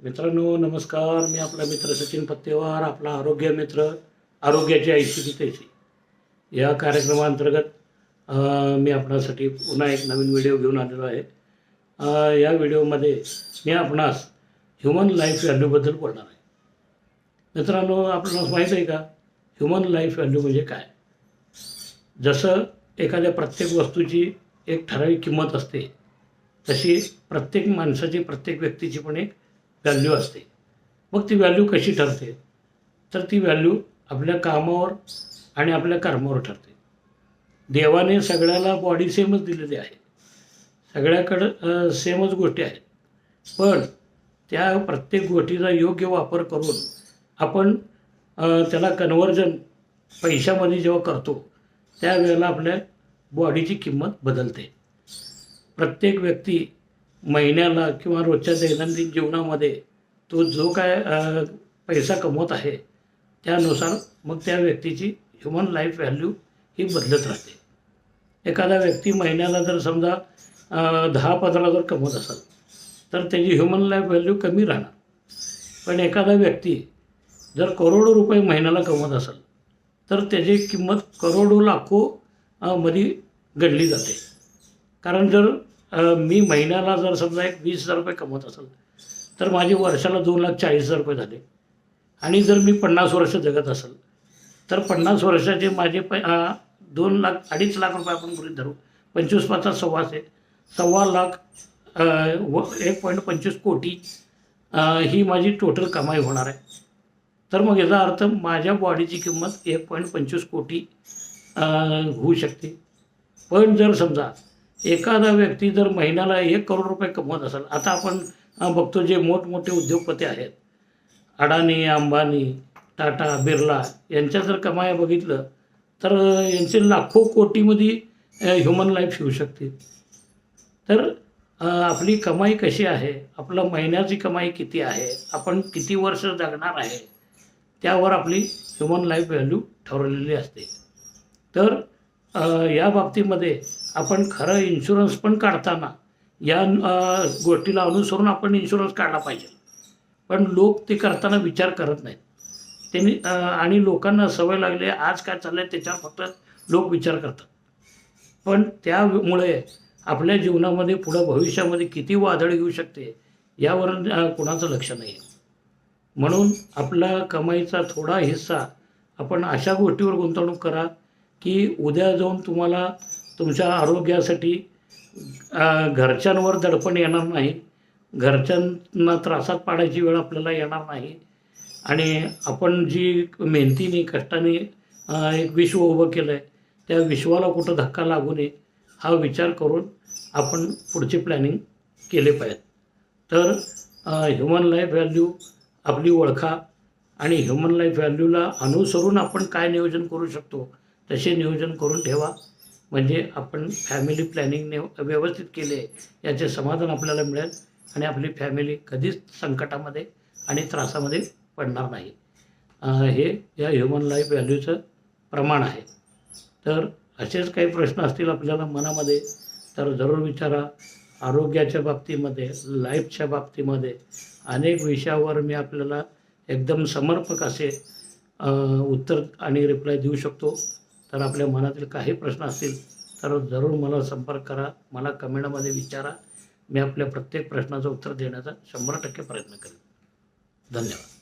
मित्रांनो नमस्कार. मी आपला मित्र सचिन पत्तेवार, आपला आरोग्य मित्र, आरोग्याची ऐशी तैशी या कार्यक्रमांतर्गत मी आपणासाठी पुन्हा एक नवीन व्हिडिओ घेऊन आलेलो आहे. या व्हिडिओमध्ये मी आपणास ह्युमन लाईफ व्हॅल्यूबद्दल बोलणार आहे. मित्रांनो, आपणास माहीत आहे का ह्युमन लाईफ व्हॅल्यू म्हणजे काय? जसं एखाद्या प्रत्येक वस्तूची एक ठराविक किंमत असते, तशी प्रत्येक माणसाची, प्रत्येक व्यक्तीची पण एक व्हॅल्यू असते. मग ती व्हॅल्यू कशी ठरते? तर ती व्हॅल्यू आपल्या कामावर आणि आपल्या कर्मावर ठरते. देवाने सगळ्याला बॉडी सेमच दिलेली आहे, सगळ्याकडं सेमच गोष्टी आहेत, पण त्या प्रत्येक गोष्टीचा योग्य वापर करून आपण त्याला कन्व्हर्जन पैशामध्ये जेव्हा करतो, त्यावेळेला आपल्या बॉडीची किंमत बदलते. प्रत्येक व्यक्ती महिन्याला किंवा रोजच्या दैनंदिन जीवनामध्ये तो जो काय पैसा कमवत आहे, त्यानुसार मग त्या व्यक्तीची ह्युमन लाईफ व्हॅल्यू ही बदलत राहते. एखादा व्यक्ती महिन्याला जर समजा 10-15 जर कमवत असेल, तर त्याची ह्युमन लाईफ व्हॅल्यू कमी राहणार. पण एखादा व्यक्ती जर करोडो रुपये महिन्याला कमवत असेल, तर त्याची किंमत करोडो लाखो मध्ये गणली जाते. कारण जर मी महिन्याला जर समजा एक 20,000 रुपये कमवत असेल, तर माझे वर्षाला 2,40,000 रुपये झाले. आणि जर मी 50 वर्ष जगत असेल, तर 50 वर्षाचे माझे 2,00,000-2.5 लाख रुपये आपण गृहीत धरू. 25 सव्वाशे, 1.25 लाख 1.25 कोटी ही माझी टोटल कमाई होणार आहे. तर मग याचा अर्थ माझ्या बॉडीची किंमत 1.25 कोटी होऊ शकते. पण जर समजा एखादा व्यक्ती जर महिन्याला 1 करोड रुपये कमवत असेल, आता आपण बघतो जे मोठमोठे उद्योगपती आहेत, अडाणी, अंबानी, टाटा, बिर्ला, यांच्या जर कमाया बघितलं तर यांचे लाखो कोटीमध्ये ह्युमन लाईफ येऊ शकते. तर आपली कमाई कशी आहे, आपलं महिन्याची कमाई किती आहे, आपण किती वर्ष जगणार आहे, त्यावर आपली ह्युमन लाईफ व्हॅल्यू ठरवलेली असते. तर या बाबतीमध्ये आपण खरं इन्शुरन्स पण काढताना या गोष्टीला अनुसरून आपण इन्शुरन्स काढला पाहिजे. पण लोक ते करताना विचार करत नाहीत. त्यांनी आणि लोकांना सवय लागली आहे, आज काय चाललं आहे त्याच्यावर फक्त लोक विचार करतात. पण त्यामुळे आपल्या जीवनामध्ये पुढं भविष्यामध्ये किती वादळ येऊ शकते यावर कुणाचं लक्ष नाही आहे. म्हणून आपला कमाईचा थोडा हिस्सा आपण अशा गोष्टीवर गुंतवणूक करा की उद्या जाऊन तुम्हाला तुमच्या आरोग्यासाठी घरच्यांवर दडपण येणार नाही, घरच्यांना त्रासात पाडायची वेळ आपल्याला येणार नाही. आणि आपण जी मेहनतीने कष्टाने एक विश्व उभं केलं आहे, त्या विश्वाला कुठं धक्का लागू नये हा विचार करून आपण पुढचे प्लॅनिंग केले पाहिजे. तर ह्युमन लाईफ व्हॅल्यू आपली ओळखा आणि ह्युमन लाईफ व्हॅल्यूला अनुसरून आपण काय नियोजन करू शकतो तसे नियोजन करून ठेवा. म्हणजे आपण फॅमिली प्लॅनिंगने व्यवस्थित केले याचे समाधान आपल्याला मिळेल आणि आपली फॅमिली कधीच संकटामध्ये आणि त्रासामध्ये पडणार नाही. हे या ह्युमन लाईफ व्हॅल्यूचं प्रमाण आहे. तर असेच काही प्रश्न असतील आपल्याला मनामध्ये तर जरूर विचारा. आरोग्याच्या बाबतीमध्ये, लाईफच्या बाबतीमध्ये अनेक विषयावर मी आपल्याला एकदम समर्पक असे उत्तर आणि रिप्लाय देऊ शकतो. तर आपल्या मनातील काही प्रश्न असतील तर जरूर मला संपर्क करा, मला कमेंटमध्ये विचारा. मी आपल्या प्रत्येक प्रश्नाचं उत्तर देण्याचा 100% प्रयत्न करेन. धन्यवाद.